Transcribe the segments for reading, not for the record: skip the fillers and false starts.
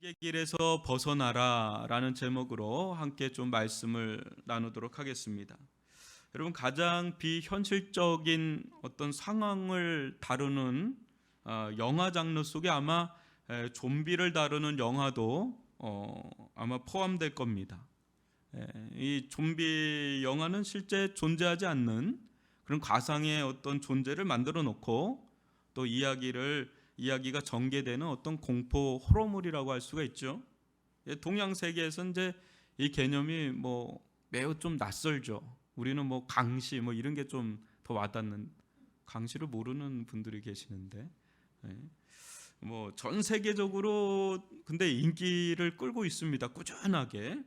지옥의 길에서 벗어나라라는 제목으로 함께 좀 말씀을 나누도록 하겠습니다. 여러분, 가장 비현실적인 어떤 상황을 다루는 영화 장르 속에 아마 좀비를 다루는 영화도 아마 포함될 겁니다. 이 좀비 영화는 실제 존재하지 않는 그런 가상의 어떤 존재를 만들어 놓고 또 이야기가 전개되는 어떤 공포 호러물이라고 할 수가 있죠. 동양 세계에서는 이제 이 개념이 매우 좀 낯설죠. 우리는 강시 이런 게 좀 더 와닿는, 강시를 모르는 분들이 계시는데, 전 세계적으로 근데 인기를 끌고 있습니다. 꾸준하게.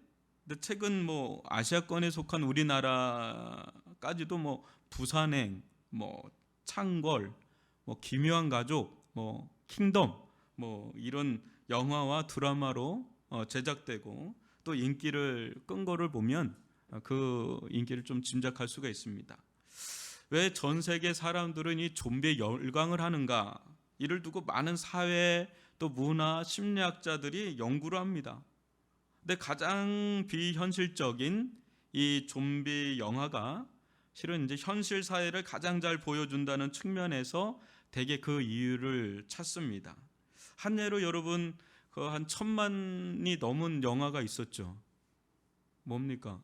근데 최근 아시아권에 속한 우리나라까지도 부산행, 창걸, 기묘한 가족, 킹덤 이런 영화와 드라마로 제작되고 또 인기를 끈 거를 보면 그 인기를 좀 짐작할 수가 있습니다. 왜 전 세계 사람들은 이 좀비에 열광을 하는가? 이를 두고 많은 사회 또 문화 심리학자들이 연구를 합니다. 근데 가장 비현실적인 이 좀비 영화가 실은 이제 현실 사회를 가장 잘 보여준다는 측면에서 대개 그 이유를 찾습니다. 한 예로 여러분 한 1000만이 넘은 영화가 있었죠. 뭡니까?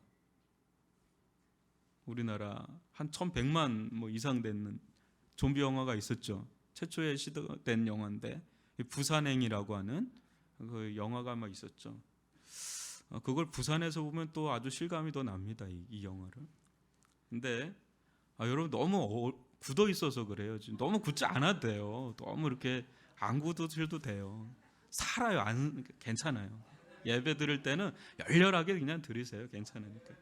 우리나라 한 1100만 이상 되는 좀비 영화가 있었죠. 최초에 시도된 영화인데 부산행이라고 하는 그 영화가 있었죠. 그걸 부산에서 보면 또 아주 실감이 더 납니다. 이 영화를. 근데 여러분 너무 굳어 있어서 그래요. 지금 너무 굳지 않아도 돼요. 너무 이렇게 안 굳어도 돼요. 살아요. 괜찮아요. 예배 드릴 때는 열렬하게 그냥 들으세요. 괜찮으니까.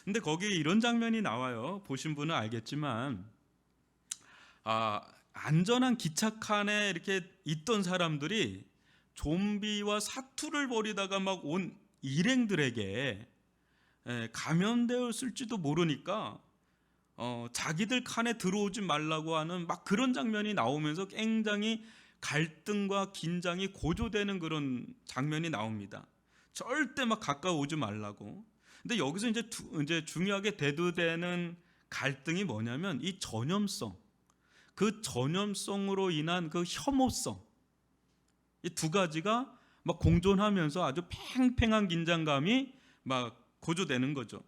근데 거기에 이런 장면이 나와요. 보신 분은 알겠지만 안전한 기차칸에 이렇게 있던 사람들이 좀비와 사투를 벌이다가 온 일행들에게 감염되었을지도 모르니까 자기들 칸에 들어오지 말라고 하는 그런 장면이 나오면서 굉장히 갈등과 긴장이 고조되는 그런 장면이 나옵니다. 절대 가까워오지 말라고. 근데 여기서 이제 중요하게 대두되는 갈등이 뭐냐면 이 전염성, 그 전염성으로 인한 그 혐오성, 이 두 가지가 공존하면서 아주 팽팽한 긴장감이 고조되는 거죠.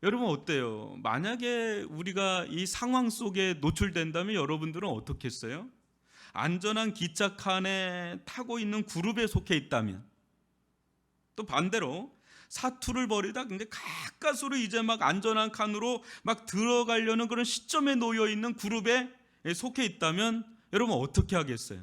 여러분 어때요? 만약에 우리가 이 상황 속에 노출된다면 여러분들은 어떻겠어요? 안전한 기차 칸에 타고 있는 그룹에 속해 있다면, 또 반대로 사투를 벌이다 근데 가까스로 이제 안전한 칸으로 들어가려는 그런 시점에 놓여 있는 그룹에 속해 있다면 여러분 어떻게 하겠어요?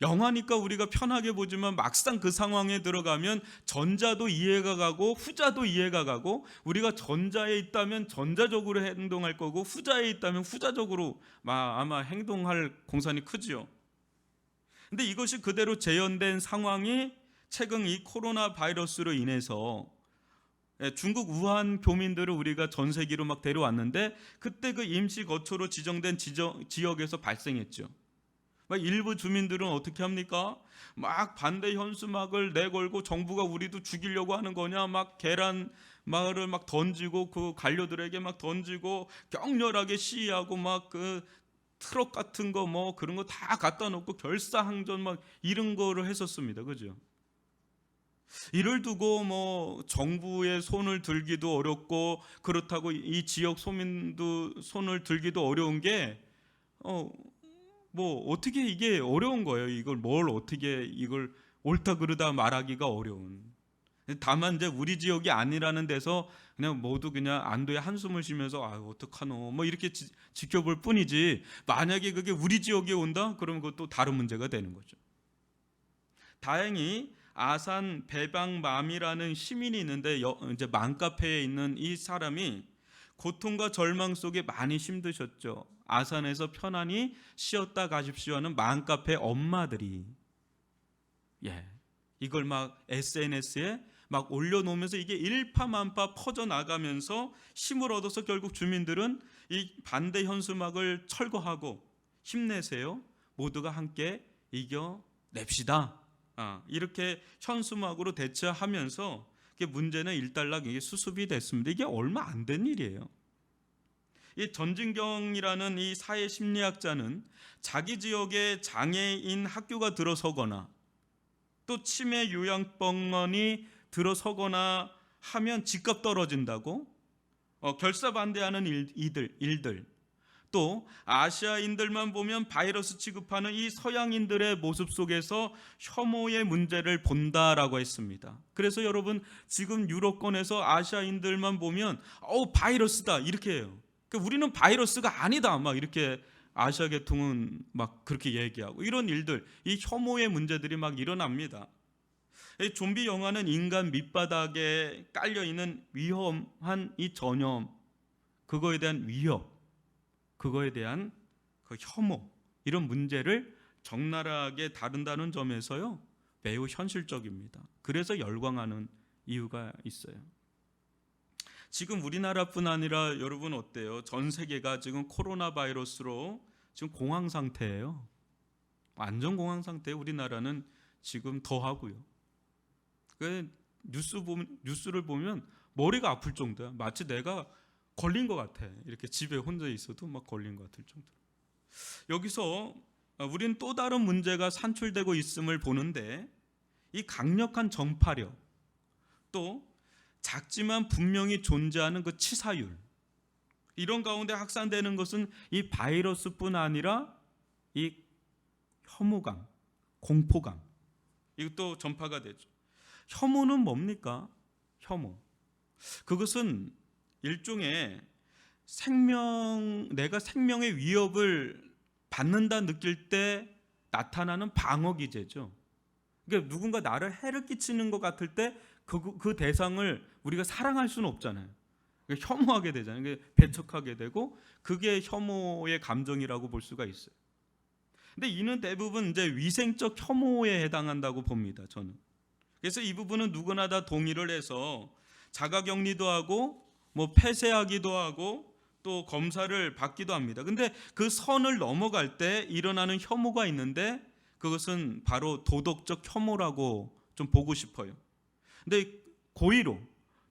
영화니까 우리가 편하게 보지만 막상 그 상황에 들어가면 전자도 이해가 가고 후자도 이해가 가고, 우리가 전자에 있다면 전자적으로 행동할 거고 후자에 있다면 후자적으로 아마 행동할 공산이 크지요. 근데 이것이 그대로 재현된 상황이 최근 이 코로나 바이러스로 인해서 중국 우한 교민들을 우리가 전 세계로 데려왔는데 그때 그 임시 거처로 지정된 지역에서 발생했죠. 일부 주민들은 어떻게 합니까? 반대 현수막을 내걸고 정부가 우리도 죽이려고 하는 거냐, 계란 마을을 던지고 그 관료들에게 던지고 격렬하게 시위하고 그 트럭 같은 거 그런 거 다 갖다 놓고 결사항전 이런 거를 했었습니다. 그죠? 이를 두고 정부의 손을 들기도 어렵고, 그렇다고 이 지역 소민도 손을 들기도 어려운 게 어떻게 이게 어려운 거예요. 이걸 옳다 그르다 말하기가 어려운. 다만 이제 우리 지역이 아니라는 데서 그냥 모두 그냥 안도의 한숨을 쉬면서 어떡하노 이렇게 지켜볼 뿐이지, 만약에 그게 우리 지역에 온다 그러면 그것도 다른 문제가 되는 거죠. 다행히 아산 배방맘이라는 시민이 있는데 이제 맘카페에 있는 이 사람이 고통과 절망 속에 많이 힘드셨죠. 아산에서 편안히 쉬었다 가십시오 하는 맘카페 엄마들이 이걸 SNS에 올려놓으면서 이게 일파만파 퍼져나가면서 힘을 얻어서 결국 주민들은 이 반대 현수막을 철거하고 힘내세요, 모두가 함께 이겨냅시다 이렇게 현수막으로 대처하면서 문제는 일단락 이게 수습이 됐습니다. 이게 얼마 안 된 일이에요. 이 전진경이라는 이 사회 심리학자는 자기 지역에 장애인 학교가 들어서거나 또 치매 요양병원이 들어서거나 하면 집값 떨어진다고 결사반대하는 일들, 또 아시아인들만 보면 바이러스 취급하는 이 서양인들의 모습 속에서 혐오의 문제를 본다라고 했습니다. 그래서 여러분 지금 유럽권에서 아시아인들만 보면 바이러스다 이렇게 해요. 우리는 바이러스가 아니다 막 이렇게 아시아 계통은 막 그렇게 얘기하고 이런 일들, 이 혐오의 문제들이 막 일어납니다. 이 좀비 영화는 인간 밑바닥에 깔려 있는 위험한 이 전염, 그거에 대한 위협, 그거에 대한 그 혐오, 이런 문제를 적나라하게 다룬다는 점에서요 매우 현실적입니다. 그래서 열광하는 이유가 있어요. 지금 우리나라뿐 아니라 여러분 어때요? 전 세계가 지금 코로나 바이러스로 지금 공황 상태예요. 완전 공황 상태에 우리나라는 지금 더하고요. 뉴스를 보면 머리가 아플 정도야. 마치 내가 걸린 것 같아. 이렇게 집에 혼자 있어도 막 걸린 것 같을 정도로. 여기서 우리는 또 다른 문제가 산출되고 있음을 보는데, 이 강력한 전파력, 또 작지만 분명히 존재하는 그 치사율, 이런 가운데 확산되는 것은 이 바이러스뿐 아니라 이 혐오감, 공포감, 이것도 전파가 되죠. 혐오는 뭡니까? 혐오, 그것은 일종의 내가 생명의 위협을 받는다 느낄 때 나타나는 방어 기제죠. 그러니까 누군가 나를 해를 끼치는 것 같을 때 그 대상을 우리가 사랑할 수는 없잖아요. 그러니까 혐오하게 되잖아요. 그러니까 배척하게 되고, 그게 혐오의 감정이라고 볼 수가 있어요. 근데 이는 대부분 이제 위생적 혐오에 해당한다고 봅니다, 저는. 그래서 이 부분은 누구나 다 동의를 해서 자가격리도 하고 폐쇄하기도 하고 또 검사를 받기도 합니다. 근데 그 선을 넘어갈 때 일어나는 혐오가 있는데, 그것은 바로 도덕적 혐오라고 좀 보고 싶어요. 근데 고의로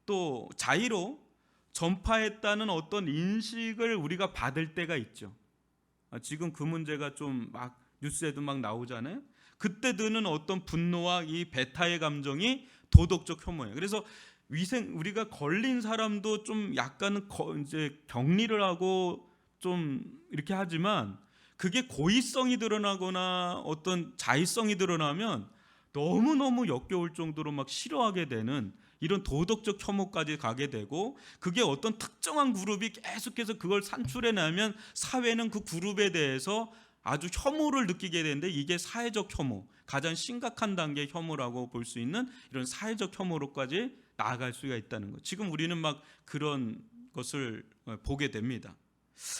또 자의로 전파했다는 어떤 인식을 우리가 받을 때가 있죠. 지금 그 문제가 좀 막 뉴스에도 막 나오잖아요. 그때 드는 어떤 분노와 이 배타의 감정이 도덕적 혐오예요. 그래서 우리가 걸린 사람도 좀 약간 이제 격리를 하고 좀 이렇게 하지만, 그게 고의성이 드러나거나 어떤 자의성이 드러나면 너무너무 역겨울 정도로 막 싫어하게 되는 이런 도덕적 혐오까지 가게 되고, 그게 어떤 특정한 그룹이 계속해서 그걸 산출해내면 사회는 그 그룹에 대해서 아주 혐오를 느끼게 되는데, 이게 사회적 혐오, 가장 심각한 단계의 혐오라고 볼 수 있는 이런 사회적 혐오로까지 나아갈 수가 있다는 것. 지금 우리는 막 그런 것을 보게 됩니다.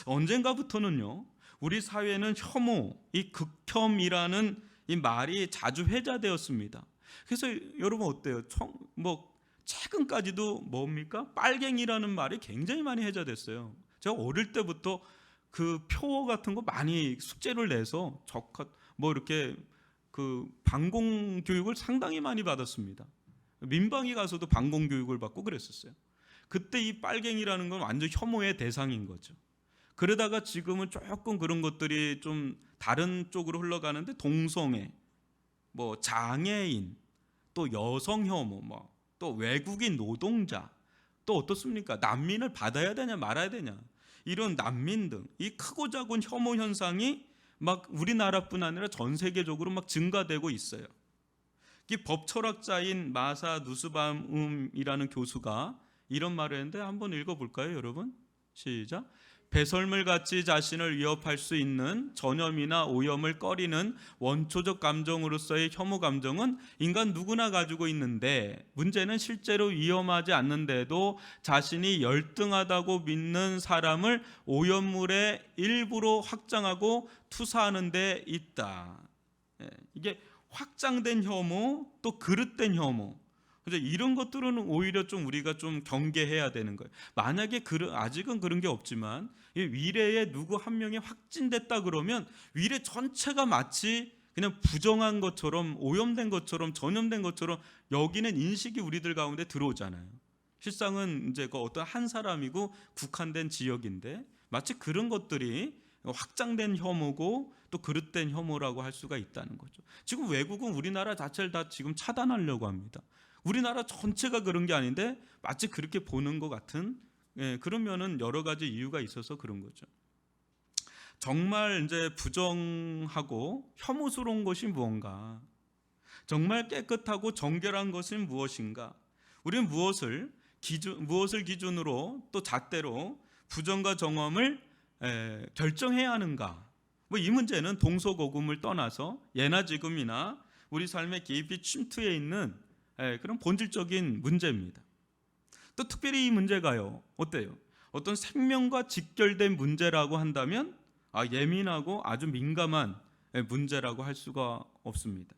언젠가부터는요, 우리 사회는 혐오, 이 극혐이라는 이 말이 자주 회자되었습니다. 그래서 여러분 어때요? 최근까지도 뭡니까? 빨갱이라는 말이 굉장히 많이 회자됐어요. 제가 어릴 때부터 그 표 같은 거 많이 숙제를 내서 이렇게 그 반공 교육을 상당히 많이 받았습니다. 민방위 가서도 반공 교육을 받고 그랬었어요. 그때 이 빨갱이라는 건 완전 혐오의 대상인 거죠. 그러다가 지금은 조금 그런 것들이 좀 다른 쪽으로 흘러가는데, 동성애, 장애인, 또 여성 혐오, 또 외국인 노동자, 또 어떻습니까? 난민을 받아야 되냐 말아야 되냐, 이런 난민 등 이 크고 작은 혐오 현상이 막 우리나라뿐 아니라 전 세계적으로 막 증가되고 있어요. 이 법철학자인 마사 누스바움이라는 교수가 이런 말을 했는데, 한번 읽어볼까요, 여러분? 시작. 배설물같이 자신을 위협할 수 있는 전염이나 오염을 꺼리는 원초적 감정으로서의 혐오 감정은 인간 누구나 가지고 있는데, 문제는 실제로 위험하지 않는데도 자신이 열등하다고 믿는 사람을 오염물의 일부로 확장하고 투사하는 데 있다. 이게 확장된 혐오, 또 그릇된 혐오, 이런 것들은 오히려 좀 우리가 좀 경계해야 되는 거예요. 만약에 아직은 그런 게 없지만, 위례에 누구 한 명이 확진됐다 그러면 위례 전체가 마치 그냥 부정한 것처럼, 오염된 것처럼, 전염된 것처럼 여기는 인식이 우리들 가운데 들어오잖아요. 실상은 이제 그 어떤 한 사람이고 국한된 지역인데 마치 그런 것들이 확장된 혐오고 또 그릇된 혐오라고 할 수가 있다는 거죠. 지금 외국은 우리나라 자체를 다 지금 차단하려고 합니다. 우리나라 전체가 그런 게 아닌데 마치 그렇게 보는 것 같은, 그러면은 여러 가지 이유가 있어서 그런 거죠. 정말 이제 부정하고 혐오스러운 것이 무언가? 정말 깨끗하고 정결한 것은 무엇인가? 우리는 무엇을 기준으로 또 잣대로 부정과 정엄을 결정해야 하는가? 뭐 이 문제는 동서고금을 떠나서 예나 지금이나 우리 삶에 깊이 침투해 있는 그런 본질적인 문제입니다. 또 특별히 이 문제가요, 어때요? 어떤 생명과 직결된 문제라고 한다면 예민하고 아주 민감한 문제라고 할 수가 없습니다.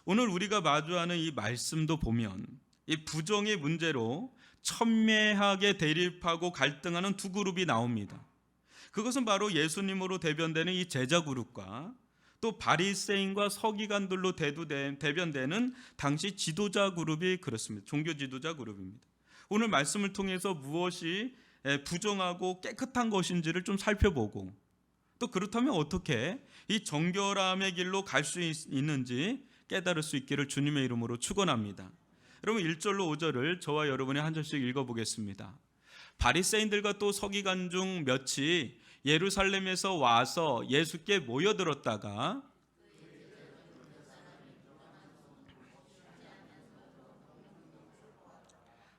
오늘 우리가 마주하는 이 말씀도 보면 이 부정의 문제로 첨예하게 대립하고 갈등하는 두 그룹이 나옵니다. 그것은 바로 예수님으로 대변되는 이 제자 그룹과 또 바리새인과 서기관들로 대변되는 당시 지도자 그룹이 그렇습니다. 종교 지도자 그룹입니다. 오늘 말씀을 통해서 무엇이 부정하고 깨끗한 것인지를 좀 살펴보고 또 그렇다면 어떻게 이 정결함의 길로 갈 수 있는지 깨달을 수 있기를 주님의 이름으로 축원합니다. 여러분 1절로 5절을 저와 여러분이 한 절씩 읽어보겠습니다. 바리새인들과 또 서기관 중 몇이 예루살렘에서 와서 예수께 모여들었다가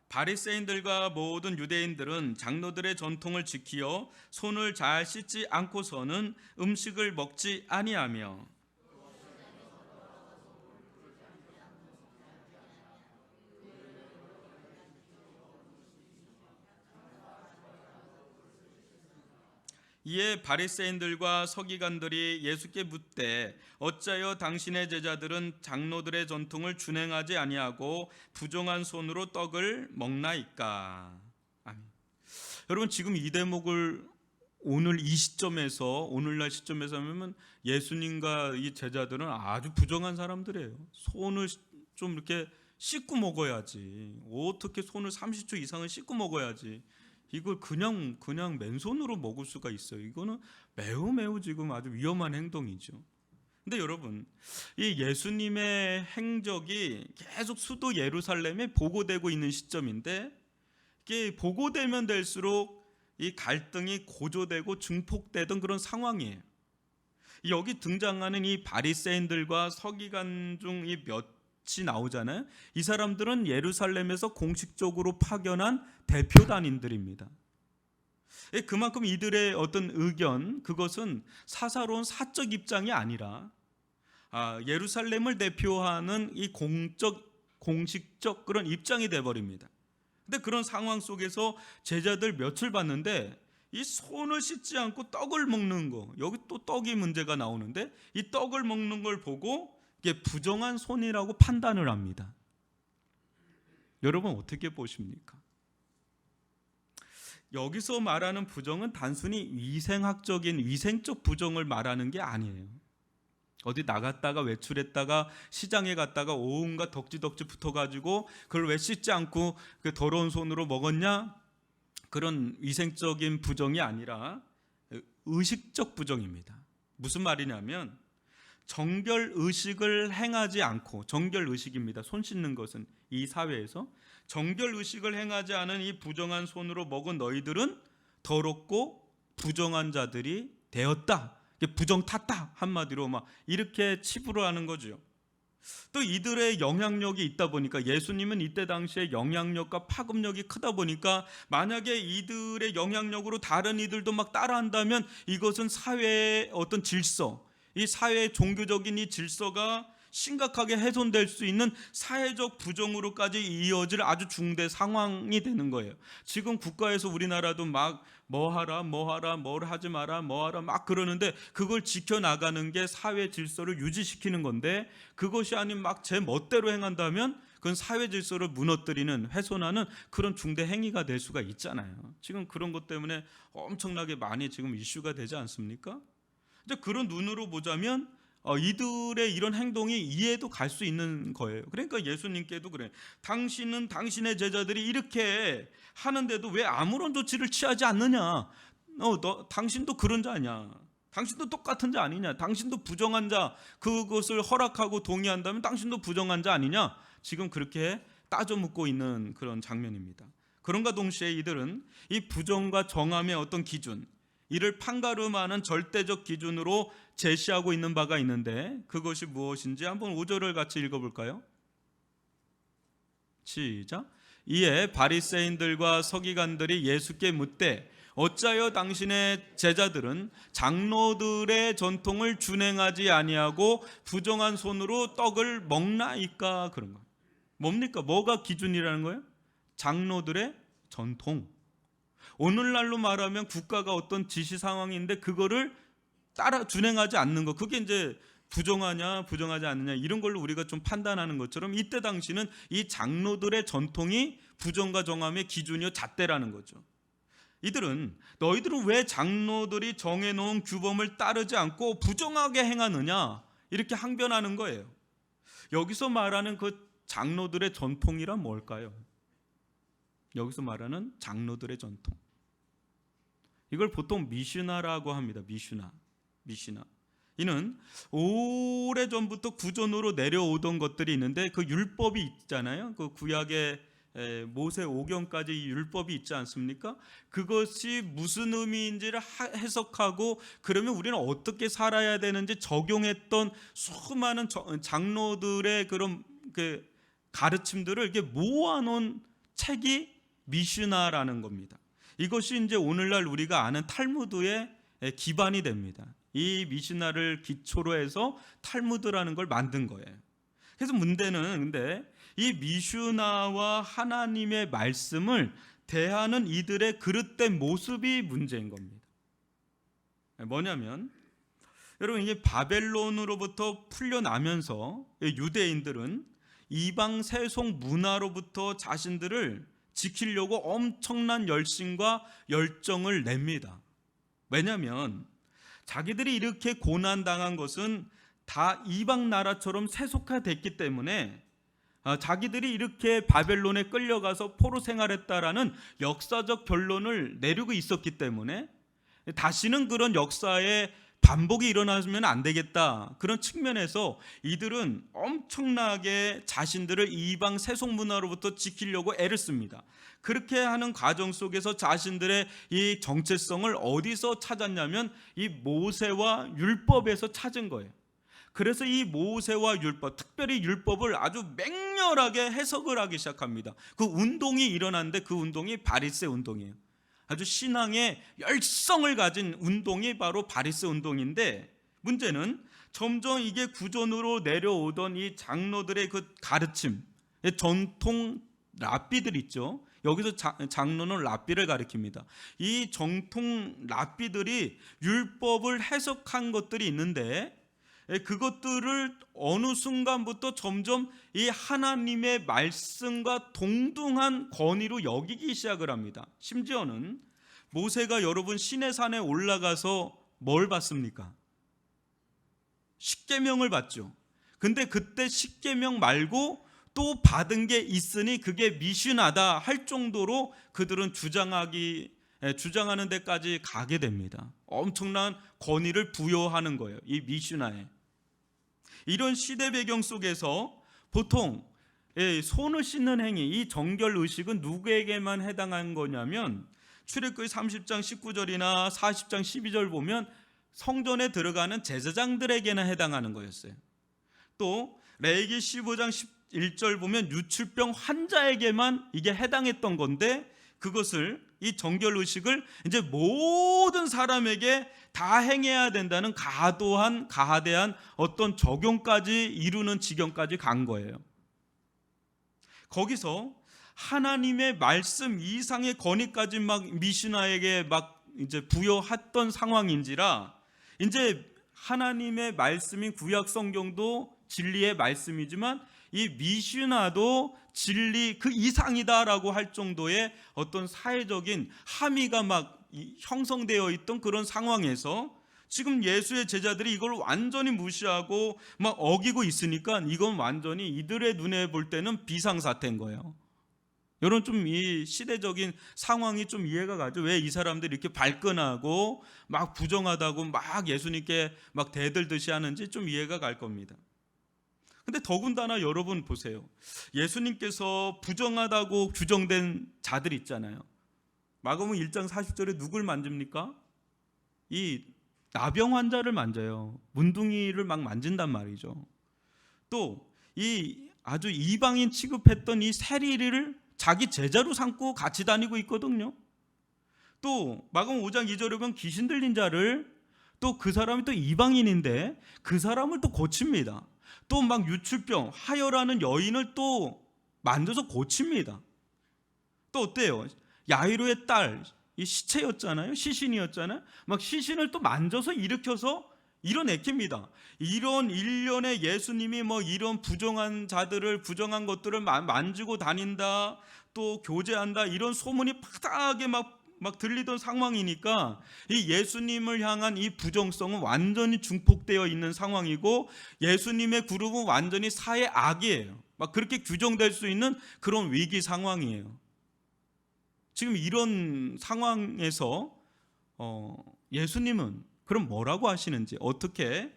바리새인들과 모든 유대인들은 장로들의 전통을 지키어 손을 잘 씻지 않고서는 음식을 먹지 아니하며 이에 바리새인들과 서기관들이 예수께 묻되 어찌하여 당신의 제자들은 장로들의 전통을 준행하지 아니하고 부정한 손으로 떡을 먹나이까? 아멘. 여러분 지금 이 대목을 오늘 이 시점에서 오늘날 시점에서 하면 예수님과 이 제자들은 아주 부정한 사람들이에요. 손을 좀 이렇게 씻고 먹어야지. 어떻게 손을 30초 이상은 씻고 먹어야지. 이걸 그냥 맨손으로 먹을 수가 있어요. 이거는 매우 지금 아주 위험한 행동이죠. 근데 여러분, 이 예수님의 행적이 계속 수도 예루살렘에 보고되고 있는 시점인데 이게 보고되면 될수록 이 갈등이 고조되고 증폭되던 그런 상황이에요. 여기 등장하는 이 바리새인들과 서기관 중 이 몇이 나오잖아요. 이 사람들은 예루살렘에서 공식적으로 파견한 대표 단인들입니다. 그만큼 이들의 어떤 의견, 그것은 사사로운 사적 입장이 아니라 예루살렘을 대표하는 이 공식적 그런 입장이 돼버립니다. 근데 그런 상황 속에서 제자들 몇을 봤는데 이 손을 씻지 않고 떡을 먹는 거, 여기 또 떡이 문제가 나오는데 이 떡을 먹는 걸 보고 이게 부정한 손이라고 판단을 합니다. 여러분 어떻게 보십니까? 여기서 말하는 부정은 단순히 위생적 부정을 말하는 게 아니에요. 어디 나갔다가 외출했다가 시장에 갔다가 온갖 덕지덕지 붙어가지고 그걸 왜 씻지 않고 그 더러운 손으로 먹었냐? 그런 위생적인 부정이 아니라 의식적 부정입니다. 무슨 말이냐면 정결의식을 행하지 않고, 정결의식입니다. 손 씻는 것은 이 사회에서 정결의식을 행하지 않은 이 부정한 손으로 먹은 너희들은 더럽고 부정한 자들이 되었다. 부정 탔다. 한마디로 막 이렇게 치부를 하는 거죠. 또 이들의 영향력이 있다 보니까 예수님은 이때 당시에 영향력과 파급력이 크다 보니까 만약에 이들의 영향력으로 다른 이들도 막 따라한다면 이것은 사회의 어떤 질서, 이 사회의 종교적인 이 질서가 심각하게 훼손될 수 있는 사회적 부정으로까지 이어질 아주 중대 상황이 되는 거예요. 지금 국가에서 우리나라도 막 뭐하라 뭘 하지 마라 뭐하라 막 그러는데 그걸 지켜나가는 게 사회 질서를 유지시키는 건데 그것이 아닌 막 제 멋대로 행한다면 그건 사회 질서를 무너뜨리는, 훼손하는 그런 중대 행위가 될 수가 있잖아요. 지금 그런 것 때문에 엄청나게 많이 지금 이슈가 되지 않습니까? 이제 그런 눈으로 보자면 이들의 이런 행동이 이해도 갈 수 있는 거예요. 그러니까 예수님께도 그래. 당신은 당신의 제자들이 이렇게 하는데도 왜 아무런 조치를 취하지 않느냐? 당신도 그런 자 아니야? 당신도 똑같은 자 아니냐? 당신도 부정한 자, 그것을 허락하고 동의한다면 당신도 부정한 자 아니냐? 지금 그렇게 따져 묻고 있는 그런 장면입니다. 그런가 동시에 이들은 이 부정과 정함의 어떤 기준, 이를 판가름하는 절대적 기준으로 제시하고 있는 바가 있는데 그것이 무엇인지 한번 5절을 같이 읽어볼까요? 시작. 이에 바리새인들과 서기관들이 예수께 묻되 어찌하여 당신의 제자들은 장로들의 전통을 준행하지 아니하고 부정한 손으로 떡을 먹나이까? 그런 거예요. 뭡니까? 뭐가 기준이라는 거예요? 장로들의 전통. 오늘날로 말하면 국가가 어떤 지시 상황인데 그거를 따라 준행하지 않는 것, 그게 이제 부정하냐 부정하지 않느냐 이런 걸로 우리가 좀 판단하는 것처럼 이때 당시는 이 장로들의 전통이 부정과 정함의 기준이요 잣대라는 거죠. 이들은 너희들은 왜 장로들이 정해놓은 규범을 따르지 않고 부정하게 행하느냐 이렇게 항변하는 거예요. 여기서 말하는 그 장로들의 전통이란 뭘까요? 여기서 말하는 장로들의 전통, 이걸 보통 미슈나라고 합니다. 미슈나. 이는 오래전부터 구전으로 내려오던 것들이 있는데 그 율법이 있잖아요. 그 구약의 모세 오경까지 이 율법이 있지 않습니까? 그것이 무슨 의미인지를 해석하고 그러면 우리는 어떻게 살아야 되는지 적용했던 수많은 장로들의 그런 그 가르침들을 이렇게 모아놓은 책이 미슈나라는 겁니다. 이것이 이제 오늘날 우리가 아는 탈무드의 기반이 됩니다. 이 미슈나를 기초로 해서 탈무드라는 걸 만든 거예요. 그래서 문제는 근데 이 미슈나와 하나님의 말씀을 대하는 이들의 그릇된 모습이 문제인 겁니다. 뭐냐면 여러분, 이게 바벨론으로부터 풀려나면서 유대인들은 이방 세속 문화로부터 자신들을 지키려고 엄청난 열심과 열정을 냅니다. 왜냐하면 자기들이 이렇게 고난당한 것은 다 이방 나라처럼 세속화됐기 때문에 자기들이 이렇게 바벨론에 끌려가서 포로 생활했다라는 역사적 결론을 내리고 있었기 때문에 다시는 그런 역사의 반복이 일어나면 안 되겠다, 그런 측면에서 이들은 엄청나게 자신들을 이방 세속 문화로부터 지키려고 애를 씁니다. 그렇게 하는 과정 속에서 자신들의 이 정체성을 어디서 찾았냐면 이 모세와 율법에서 찾은 거예요. 그래서 이 모세와 율법, 특별히 율법을 아주 맹렬하게 해석을 하기 시작합니다. 그 운동이 일어났는데 그 운동이 바리새 운동이에요. 아주 신앙의 열성을 가진 운동이 바로 바리새 운동인데, 문제는 점점 이게 구전으로 내려오던 이 장로들의 그 가르침, 전통 랍비들 있죠. 여기서 장로는 랍비를 가리킵니다. 이 정통 랍비들이 율법을 해석한 것들이 있는데 그것들을 어느 순간부터 점점 이 하나님의 말씀과 동등한 권위로 여기기 시작을 합니다. 심지어는 모세가 여러분 시내산에 올라가서 뭘 받습니까? 십계명을 받죠. 근데 그때 십계명 말고 또 받은 게 있으니 그게 미슈나다 할 정도로 그들은 주장하는 데까지 가게 됩니다. 엄청난 권위를 부여하는 거예요, 이 미슈나에. 이런 시대 배경 속에서 보통 손을 씻는 행위, 이 정결 의식은 누구에게만 해당한 거냐면 출애굽기 30장 19절이나 40장 12절 보면 성전에 들어가는 제사장들에게나 해당하는 거였어요. 또 레위기 15장 11절 보면 유출병 환자에게만 이게 해당했던 건데, 그것을 이 정결 의식을 이제 모든 사람에게 다 행해야 된다는 가하대한 어떤 적용까지 이루는 지경까지 간 거예요. 거기서 하나님의 말씀 이상의 권위까지 막 미슈나에게 막 이제 부여했던 상황인지라, 이제 하나님의 말씀인 구약 성경도 진리의 말씀이지만 이 미슈나도 진리 그 이상이다라고 할 정도의 어떤 사회적인 함의가 막 형성되어 있던 그런 상황에서 지금 예수의 제자들이 이걸 완전히 무시하고 막 어기고 있으니까 이건 완전히 이들의 눈에 볼 때는 비상사태인 거예요. 여러분 좀 이 시대적인 상황이 좀 이해가 가죠. 왜 이 사람들이 이렇게 발끈하고 막 부정하다고 막 예수님께 막 대들듯이 하는지 좀 이해가 갈 겁니다. 근데 더군다나 여러분 보세요. 예수님께서 부정하다고 규정된 자들 있잖아요. 마가복음 1장 40절에 누굴 만집니까? 이 나병 환자를 만져요. 문둥이를 막 만진단 말이죠. 또 이 아주 이방인 취급했던 이 세리를 자기 제자로 삼고 같이 다니고 있거든요. 또 마가복음 5장 2절에 보면 귀신 들린 자를 또 그 사람이 또 이방인인데 그 사람을 또 고칩니다. 또 막 유출병, 하혈하는 여인을 또 만져서 고칩니다. 또 어때요? 야이로의 딸, 이 시체였잖아요. 시신이었잖아요. 막 시신을 또 만져서 일으켜서 이뤄내킵니다. 이런 일련의 예수님이 뭐 이런 부정한 자들을, 부정한 것들을 만지고 다닌다, 또 교제한다, 이런 소문이 파닥하게 막 들리던 상황이니까 이 예수님을 향한 이 부정성은 완전히 중폭되어 있는 상황이고, 예수님의 그룹은 완전히 사회 악이에요. 막 그렇게 규정될 수 있는 그런 위기 상황이에요. 지금 이런 상황에서 예수님은 그럼 뭐라고 하시는지, 어떻게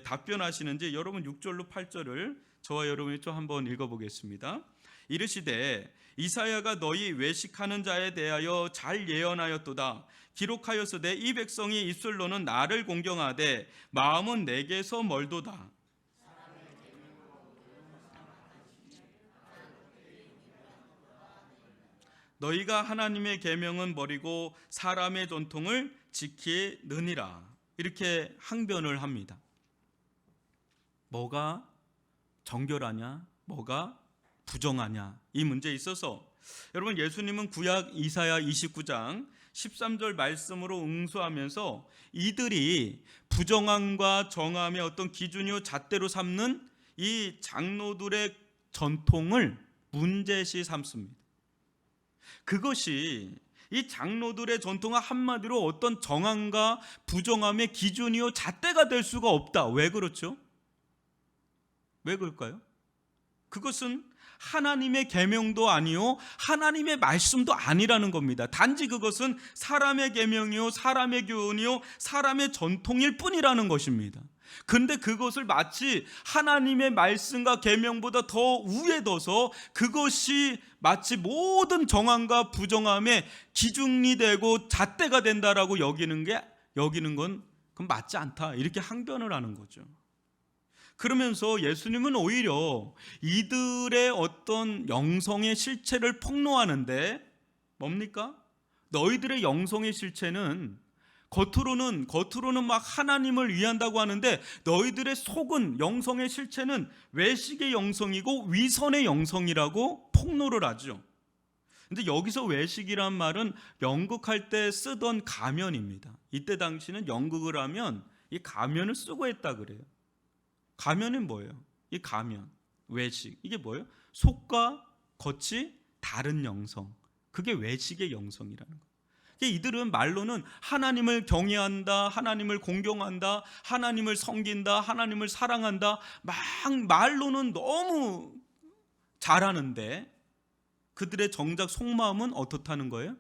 답변하시는지 여러분 6절로 8절을 저와 여러분이 좀 한번 읽어보겠습니다. 이르시되 이사야가 너희 외식하는 자에 대하여 잘 예언하였도다. 기록하였으되 이 백성이 입술로는 나를 공경하되 마음은 내게서 멀도다. 너희가 하나님의 계명은 버리고 사람의 전통을 지키느니라. 이렇게 항변을 합니다. 뭐가 정결하냐, 뭐가 부정하냐, 이 문제에 있어서 여러분 예수님은 구약 이사야 29장 13절 말씀으로 응수하면서 이들이 부정함과 정함의 어떤 기준이요 잣대로 삼는 이 장로들의 전통을 문제시 삼습니다. 그것이 이 장로들의 전통은 한마디로 어떤 정함과 부정함의 기준이요 잣대가 될 수가 없다. 왜 그렇죠? 왜 그럴까요? 그것은 하나님의 계명도 아니요 하나님의 말씀도 아니라는 겁니다. 단지 그것은 사람의 계명이요 사람의 교훈이요 사람의 전통일 뿐이라는 것입니다. 그런데 그것을 마치 하나님의 말씀과 계명보다 더 위에 둬서 그것이 마치 모든 정함과 부정함의 기준이 되고 잣대가 된다라고 여기는 건 그건 맞지 않다, 이렇게 항변을 하는 거죠. 그러면서 예수님은 오히려 이들의 어떤 영성의 실체를 폭로하는데, 뭡니까? 너희들의 영성의 실체는 겉으로는 막 하나님을 위한다고 하는데 너희들의 속은, 영성의 실체는 외식의 영성이고 위선의 영성이라고 폭로를 하죠. 근데 여기서 외식이란 말은 연극할 때 쓰던 가면입니다. 이때 당시는 연극을 하면 이 가면을 쓰고 했다 그래요. 가면은 뭐예요? 이 가면, 외식, 이게 뭐예요? 속과 겉이 다른 영성, 그게 외식의 영성이라는 거예요. 이들은 말로는 하나님을 경외한다, 하나님을 공경한다, 하나님을 섬긴다, 하나님을 사랑한다, 막 말로는 너무 잘하는데 그들의 정작 속마음은 어떻다는 거예요?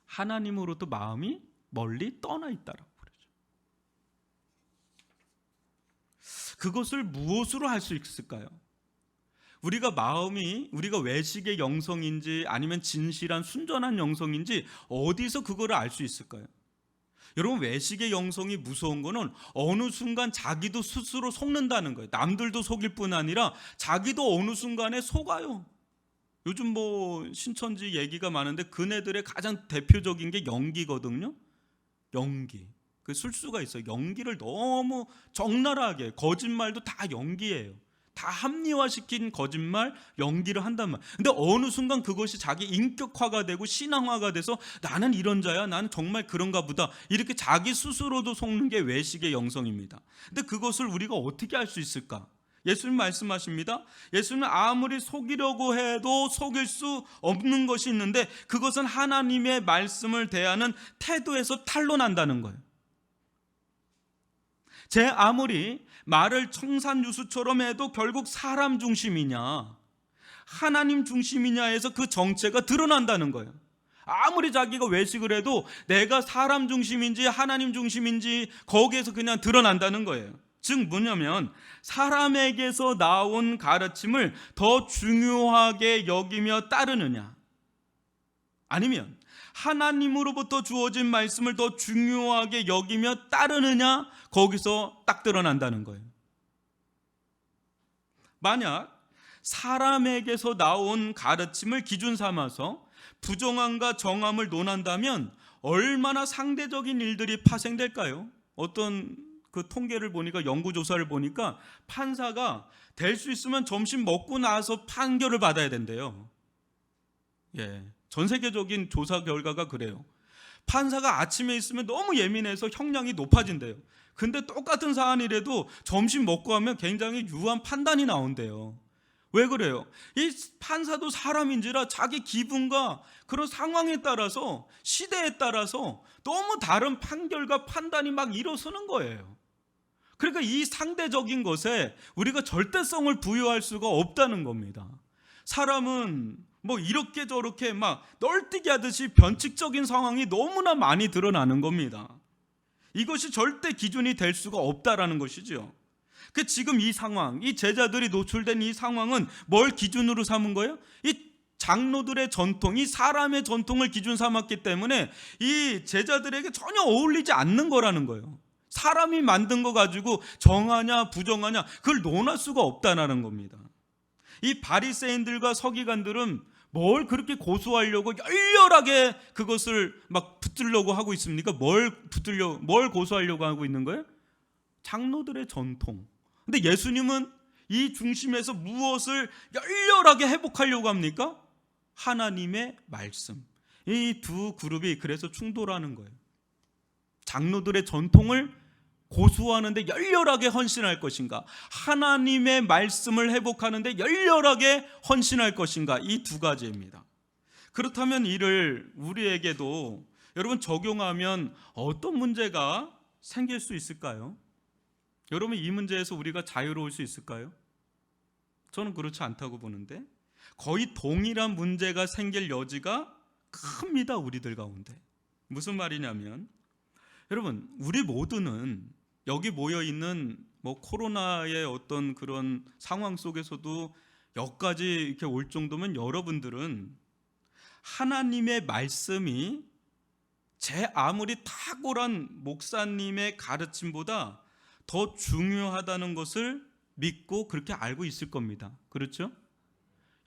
하나님으로부터 마음이 멀리 떠나 있다라고 그러죠. 그것을 무엇으로 할 수 있을까요? 우리가 외식의 영성인지 아니면 진실한 순전한 영성인지 어디서 그거를 알 수 있을까요? 여러분, 외식의 영성이 무서운 거는 어느 순간 자기도 스스로 속는다는 거예요. 남들도 속일 뿐 아니라 자기도 어느 순간에 속아요. 요즘 뭐 신천지 얘기가 많은데 그네들의 가장 대표적인 게 연기거든요. 연기. 그 술수가 있어요. 연기를 너무 적나라하게, 거짓말도 다 연기예요. 다 합리화시킨 거짓말, 연기를 한단 말. 근데 어느 순간 그것이 자기 인격화가 되고 신앙화가 돼서 나는 이런 자야, 나는 정말 그런가 보다, 이렇게 자기 스스로도 속는 게 외식의 영성입니다. 근데 그것을 우리가 어떻게 알 수 있을까? 예수님 말씀하십니다. 예수님은 아무리 속이려고 해도 속일 수 없는 것이 있는데 그것은 하나님의 말씀을 대하는 태도에서 탄로난다는 거예요. 제 아무리 말을 청산유수처럼 해도 결국 사람 중심이냐 하나님 중심이냐에서 그 정체가 드러난다는 거예요. 아무리 자기가 외식을 해도 내가 사람 중심인지 하나님 중심인지 거기에서 그냥 드러난다는 거예요. 즉 뭐냐면 사람에게서 나온 가르침을 더 중요하게 여기며 따르느냐, 아니면 하나님으로부터 주어진 말씀을 더 중요하게 여기며 따르느냐, 거기서 딱 드러난다는 거예요. 만약 사람에게서 나온 가르침을 기준 삼아서 부정함과 정함을 논한다면 얼마나 상대적인 일들이 파생될까요? 어떤 그 통계를 보니까, 연구조사를 보니까 판사가 될 수 있으면 점심 먹고 나서 판결을 받아야 된대요. 전 세계적인 조사 결과가 그래요. 판사가 아침에 있으면 너무 예민해서 형량이 높아진대요. 근데 똑같은 사안이라도 점심 먹고 하면 굉장히 유한 판단이 나온대요. 왜 그래요? 이 판사도 사람인지라 자기 기분과 그런 상황에 따라서, 시대에 따라서 너무 다른 판결과 판단이 막 일어서는 거예요. 그러니까 이 상대적인 것에 우리가 절대성을 부여할 수가 없다는 겁니다. 사람은 뭐 이렇게 저렇게 막 널뛰기 하듯이 변칙적인 상황이 너무나 많이 드러나는 겁니다. 이것이 절대 기준이 될 수가 없다라는 것이죠. 그 지금 이 상황, 이 제자들이 노출된 이 상황은 뭘 기준으로 삼은 거예요? 이 장로들의 전통, 이 사람의 전통을 기준 삼았기 때문에 이 제자들에게 전혀 어울리지 않는 거라는 거예요. 사람이 만든 거 가지고 정하냐 부정하냐 그걸 논할 수가 없다는 겁니다. 이 바리새인들과 서기관들은 뭘 그렇게 고소하려고 열렬하게 그것을 막 붙들려고 하고 있습니까? 뭘 고소하려고 하고 있는 거예요? 장로들의 전통. 근데 예수님은 이 중심에서 무엇을 열렬하게 회복하려고 합니까? 하나님의 말씀. 이 두 그룹이 그래서 충돌하는 거예요. 장로들의 전통을 고수하는데 열렬하게 헌신할 것인가, 하나님의 말씀을 회복하는데 열렬하게 헌신할 것인가, 이 두 가지입니다. 그렇다면 이를 우리에게도 여러분 적용하면 어떤 문제가 생길 수 있을까요? 여러분 이 문제에서 우리가 자유로울 수 있을까요? 저는 그렇지 않다고 보는데 거의 동일한 문제가 생길 여지가 큽니다. 우리들 가운데. 무슨 말이냐면 여러분 우리 모두는 여기 모여있는 뭐 코로나의 어떤 그런 상황 속에서도 여기까지 이렇게 올 정도면 여러분들은 하나님의 말씀이 제 아무리 탁월한 목사님의 가르침보다 더 중요하다는 것을 믿고 그렇게 알고 있을 겁니다. 그렇죠?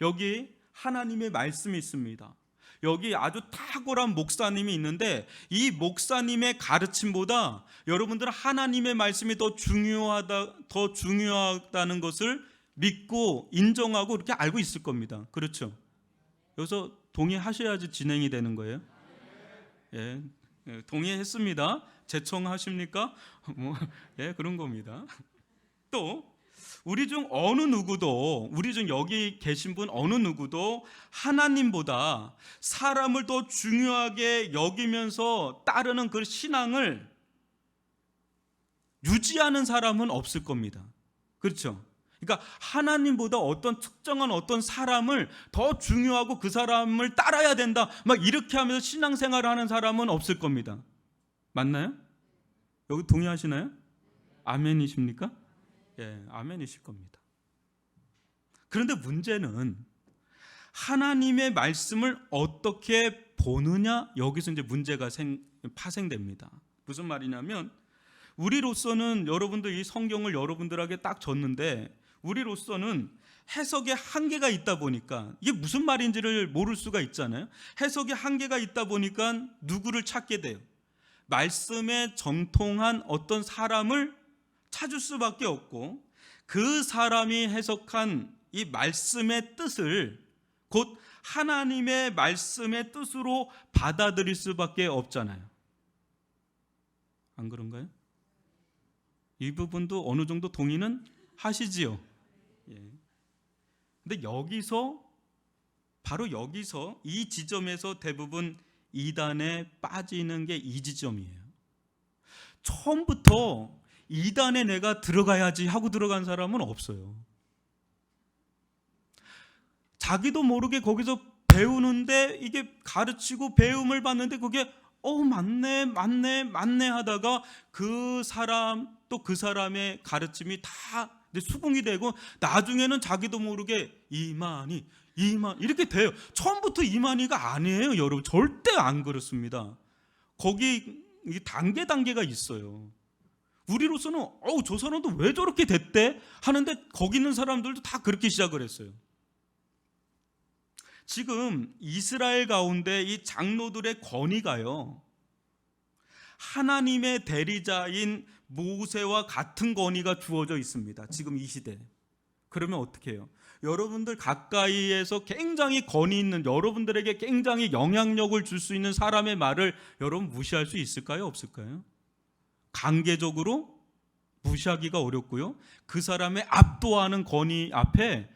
여기 하나님의 말씀이 있습니다. 여기 아주 탁월한 목사님이 있는데 이 목사님의 가르침보다 여러분들은 하나님의 말씀이 더 중요하다는 것을 믿고 인정하고 그렇게 알고 있을 겁니다. 그렇죠? 여기서 동의하셔야지 진행이 되는 거예요. 동의했습니다. 제청하십니까? 그런 겁니다. 또 우리 중 여기 계신 분 어느 누구도 하나님보다 사람을 더 중요하게 여기면서 따르는 그 신앙을 유지하는 사람은 없을 겁니다. 그렇죠? 그러니까 하나님보다 어떤 특정한 어떤 사람을 더 중요하고 그 사람을 따라야 된다 막 이렇게 하면서 신앙생활을 하는 사람은 없을 겁니다. 맞나요? 여기 동의하시나요? 아멘이십니까? 아멘이실 겁니다. 그런데 문제는 하나님의 말씀을 어떻게 보느냐, 여기서 이제 문제가 파생됩니다. 무슨 말이냐면 우리로서는 여러분들 이 성경을 여러분들에게 딱 줬는데 우리로서는 해석에 한계가 있다 보니까 이게 무슨 말인지를 모를 수가 있잖아요. 해석에 한계가 있다 보니까 누구를 찾게 돼요? 말씀에 정통한 어떤 사람을 찾을 수밖에 없고 그 사람이 해석한 이 말씀의 뜻을 곧 하나님의 말씀의 뜻으로 받아들일 수밖에 없잖아요. 안 그런가요? 이 부분도 어느 정도 동의는 하시지요. 근데 바로 여기서 이 지점에서 대부분 이단에 빠지는 게 이 지점이에요. 처음부터 이단에 내가 들어가야지 하고 들어간 사람은 없어요. 자기도 모르게 거기서 배우는데, 이게 가르치고 배움을 받는데 그게 맞네 하다가 그 사람 또 그 사람의 가르침이 다 수긍이 되고, 나중에는 자기도 모르게 이만 이렇게 돼요. 처음부터 이만희가 아니에요, 여러분. 절대 안 그렇습니다. 거기 단계가 있어요. 우리로서는 저 사람도 왜 저렇게 됐대 하는데, 거기 있는 사람들도 다 그렇게 시작을 했어요. 지금 이스라엘 가운데 이 장로들의 권위가요, 하나님의 대리자인 모세와 같은 권위가 주어져 있습니다. 지금 이 시대에. 그러면 어떻게 해요? 여러분들 가까이에서 굉장히 권위 있는, 여러분들에게 굉장히 영향력을 줄 수 있는 사람의 말을 여러분 무시할 수 있을까요? 없을까요? 관계적으로 무시하기가 어렵고요, 그 사람의 압도하는 권위 앞에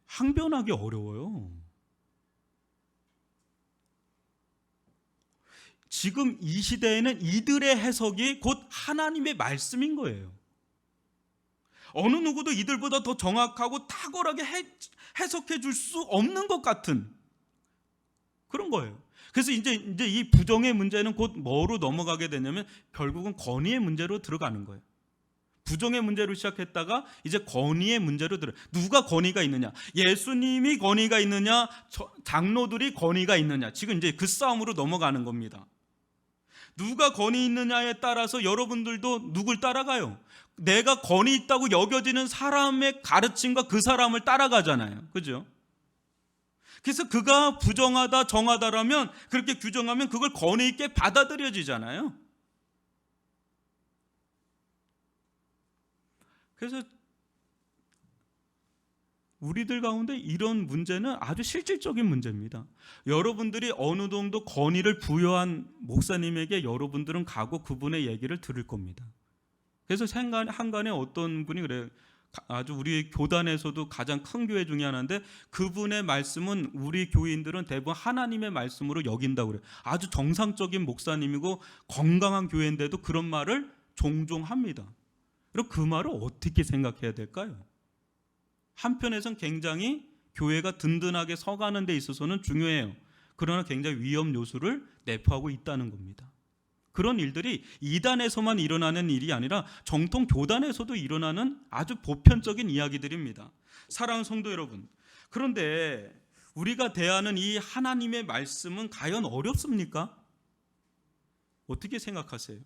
항변하기 어려워요. 지금 이 시대에는 이들의 해석이 곧 하나님의 말씀인 거예요. 어느 누구도 이들보다 더 정확하고 탁월하게 해석해 줄 수 없는 것 같은 그런 거예요. 그래서 이제 이 부정의 문제는 곧 뭐로 넘어가게 되냐면, 결국은 권위의 문제로 들어가는 거예요. 부정의 문제로 시작했다가 이제 권위의 문제로 누가 권위가 있느냐, 예수님이 권위가 있느냐, 장로들이 권위가 있느냐, 지금 이제 그 싸움으로 넘어가는 겁니다. 누가 권위 있느냐에 따라서 여러분들도 누굴 따라가요? 내가 권위 있다고 여겨지는 사람의 가르침과 그 사람을 따라가잖아요. 그죠? 그래서 그가 부정하다 정하다라면, 그렇게 규정하면 그걸 권위 있게 받아들여지잖아요. 그래서 우리들 가운데 이런 문제는 아주 실질적인 문제입니다. 여러분들이 어느 정도 권위를 부여한 목사님에게 여러분들은 가고 그분의 얘기를 들을 겁니다. 그래서 한간에 어떤 분이 그래요. 아주 우리 교단에서도 가장 큰 교회 중에 하나인데, 그분의 말씀은 우리 교인들은 대부분 하나님의 말씀으로 여긴다고 그래요. 아주 정상적인 목사님이고 건강한 교회인데도 그런 말을 종종 합니다. 그럼 그 말을 어떻게 생각해야 될까요? 한편에선 굉장히 교회가 든든하게 서가는 데 있어서는 중요해요. 그러나 굉장히 위험 요소를 내포하고 있다는 겁니다. 그런 일들이 이단에서만 일어나는 일이 아니라 정통 교단에서도 일어나는 아주 보편적인 이야기들입니다. 사랑하는 성도 여러분, 그런데 우리가 대하는 이 하나님의 말씀은 과연 어렵습니까? 어떻게 생각하세요?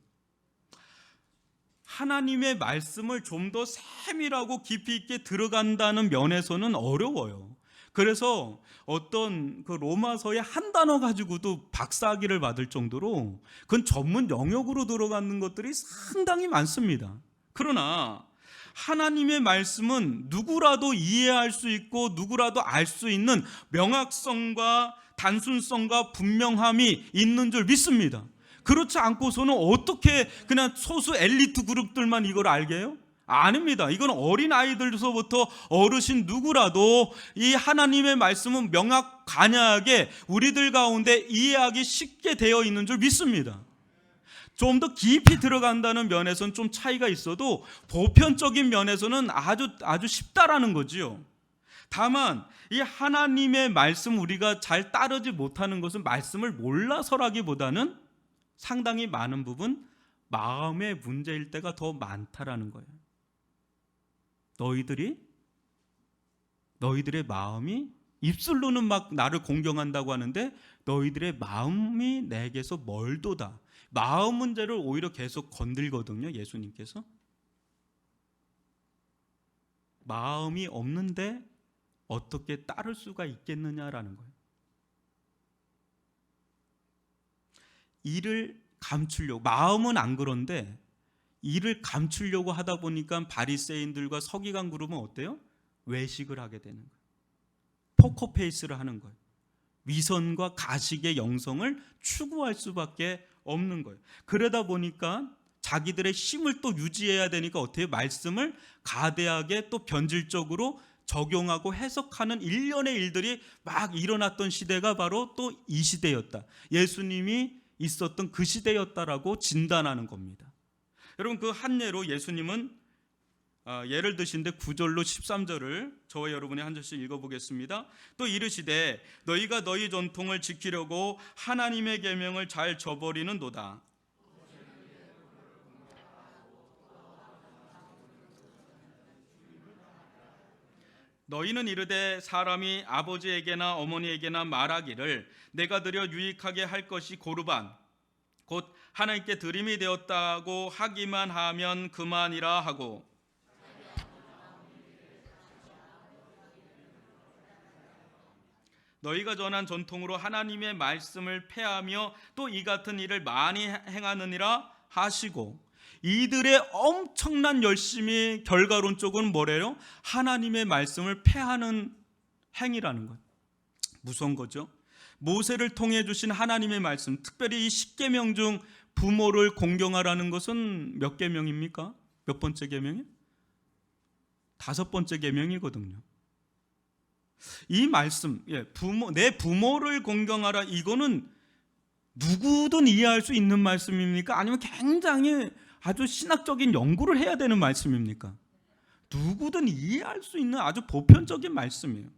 하나님의 말씀을 좀 더 세밀하고 깊이 있게 들어간다는 면에서는 어려워요. 그래서 어떤 그 로마서의 한 단어 가지고도 박사학위를 받을 정도로 그건 전문 영역으로 들어가는 것들이 상당히 많습니다. 그러나 하나님의 말씀은 누구라도 이해할 수 있고 누구라도 알 수 있는 명확성과 단순성과 분명함이 있는 줄 믿습니다. 그렇지 않고서는 어떻게 그냥 소수 엘리트 그룹들만 이걸 알게 해요? 아닙니다. 이건 어린아이들서부터 어르신 누구라도 이 하나님의 말씀은 명확하게 우리들 가운데 이해하기 쉽게 되어 있는 줄 믿습니다. 좀 더 깊이 들어간다는 면에서는 좀 차이가 있어도 보편적인 면에서는 아주 쉽다라는 거지요. 다만 이 하나님의 말씀 우리가 잘 따르지 못하는 것은 말씀을 몰라서라기보다는 상당히 많은 부분 마음의 문제일 때가 더 많다라는 거예요. 너희들의 마음이 입술로는 막 나를 공경한다고 하는데 너희들의 마음이 내게서 멀도다. 마음 문제를 오히려 계속 건들거든요, 예수님께서. 마음이 없는데 어떻게 따를 수가 있겠느냐라는 거예요. 이를 감추려고, 마음은 안 그런데 이를 감추려고 하다 보니까 바리새인들과 서기관 그룹은 어때요? 외식을 하게 되는 거예요. 포커페이스를 하는 거예요. 위선과 가식의 영성을 추구할 수밖에 없는 거예요. 그러다 보니까 자기들의 힘을 또 유지해야 되니까 어떻게 말씀을 가대하게 또 변질적으로 적용하고 해석하는 일련의 일들이 막 일어났던 시대가 바로 또 이 시대였다. 예수님이 있었던 그 시대였다라고 진단하는 겁니다. 여러분 그 한 예로 예수님은 예를 드신데 9절로 13절을 저와 여러분이 한 절씩 읽어보겠습니다. 또 이르시되 너희가 너희 전통을 지키려고 하나님의 계명을 잘 저버리는도다. 너희는 이르되 사람이 아버지에게나 어머니에게나 말하기를 내가 드려 유익하게 할 것이 고르반 곧 하나님께 드림이 되었다고 하기만 하면 그만이라 하고 너희가 전한 전통으로 하나님의 말씀을 폐하며 또 이 같은 일을 많이 행하느니라 하시고, 이들의 엄청난 열심이 결과론적으로는 뭐래요? 하나님의 말씀을 폐하는 행위라는 거예요. 무서운 거죠. 모세를 통해 주신 하나님의 말씀, 특별히 이 10계명 중 부모를 공경하라는 것은 몇 계명입니까? 몇 번째 계명이에요? 5번째 계명이거든요. 이 말씀, 내 부모를 공경하라, 이거는 누구든 이해할 수 있는 말씀입니까? 아니면 굉장히 아주 신학적인 연구를 해야 되는 말씀입니까? 누구든 이해할 수 있는 아주 보편적인 말씀이에요.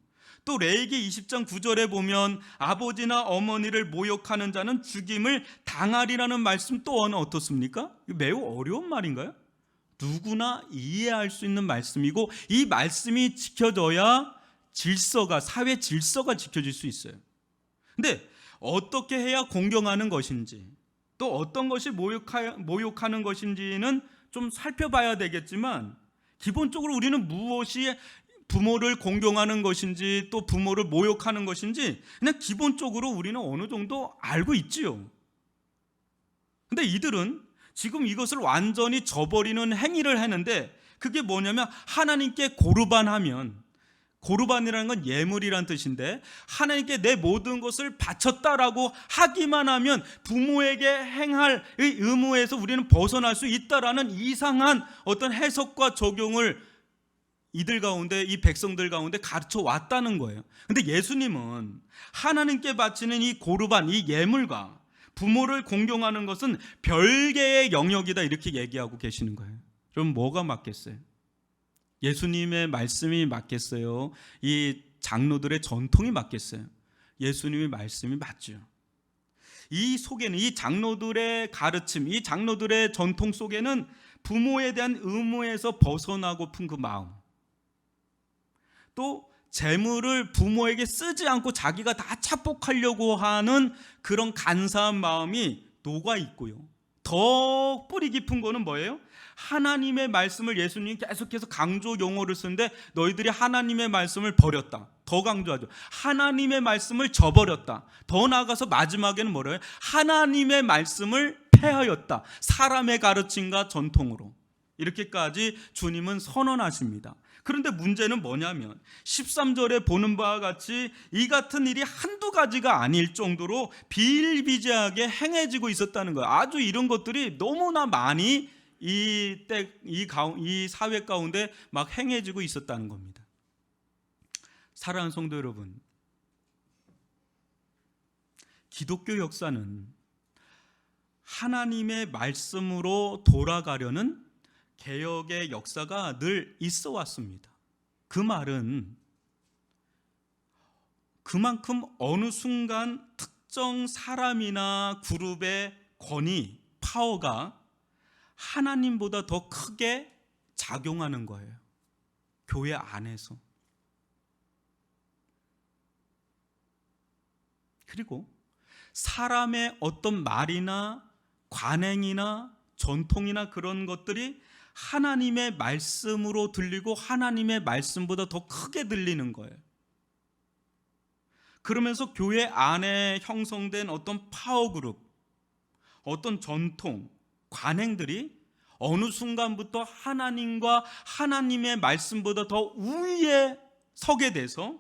또 레위기 20장 9절에 보면 아버지나 어머니를 모욕하는 자는 죽임을 당하리라는 말씀 또한 어떻습니까? 매우 어려운 말인가요? 누구나 이해할 수 있는 말씀이고, 이 말씀이 지켜져야 사회 질서가 지켜질 수 있어요. 근데 어떻게 해야 공경하는 것인지, 또 어떤 것이 모욕하는 것인지는 좀 살펴봐야 되겠지만, 기본적으로 우리는 무엇이 부모를 공경하는 것인지 또 부모를 모욕하는 것인지 그냥 기본적으로 우리는 어느 정도 알고 있지요. 근데 이들은 지금 이것을 완전히 저버리는 행위를 하는데, 그게 뭐냐면 하나님께 고르반하면, 고르반이라는 건 예물이란 뜻인데, 하나님께 내 모든 것을 바쳤다라고 하기만 하면 부모에게 행할 의무에서 우리는 벗어날 수 있다라는 이상한 어떤 해석과 적용을 이들 가운데, 이 백성들 가운데 가르쳐 왔다는 거예요. 근데 예수님은 하나님께 바치는 이 고르반, 이 예물과 부모를 공경하는 것은 별개의 영역이다, 이렇게 얘기하고 계시는 거예요. 그럼 뭐가 맞겠어요? 예수님의 말씀이 맞겠어요? 이 장로들의 전통이 맞겠어요? 예수님의 말씀이 맞죠. 이 속에는, 이 장로들의 가르침, 이 장로들의 전통 속에는 부모에 대한 의무에서 벗어나고픈 그 마음, 또 재물을 부모에게 쓰지 않고 자기가 다 착복하려고 하는 그런 간사한 마음이 녹아 있고요. 더 뿌리 깊은 거는 뭐예요? 하나님의 말씀을 예수님이 계속해서 강조 용어를 쓰는데, 너희들이 하나님의 말씀을 버렸다. 더 강조하죠. 하나님의 말씀을 저버렸다. 더 나아가서 마지막에는 뭐래요? 하나님의 말씀을 폐하였다. 사람의 가르침과 전통으로. 이렇게까지 주님은 선언하십니다. 그런데 문제는 뭐냐면 13절에 보는 바와 같이 이 같은 일이 한두 가지가 아닐 정도로 비일비재하게 행해지고 있었다는 거예요. 아주 이런 것들이 너무나 많이 이 사회 가운데 막 행해지고 있었다는 겁니다. 사랑하는 성도 여러분, 기독교 역사는 하나님의 말씀으로 돌아가려는 개혁의 역사가 늘 있어 왔습니다. 그 말은 그만큼 어느 순간 특정 사람이나 그룹의 권위, 파워가 하나님보다 더 크게 작용하는 거예요. 교회 안에서. 그리고 사람의 어떤 말이나 관행이나 전통이나 그런 것들이 하나님의 말씀으로 들리고 하나님의 말씀보다 더 크게 들리는 거예요. 그러면서 교회 안에 형성된 어떤 파워그룹, 어떤 전통, 관행들이 어느 순간부터 하나님과 하나님의 말씀보다 더 우위에 서게 돼서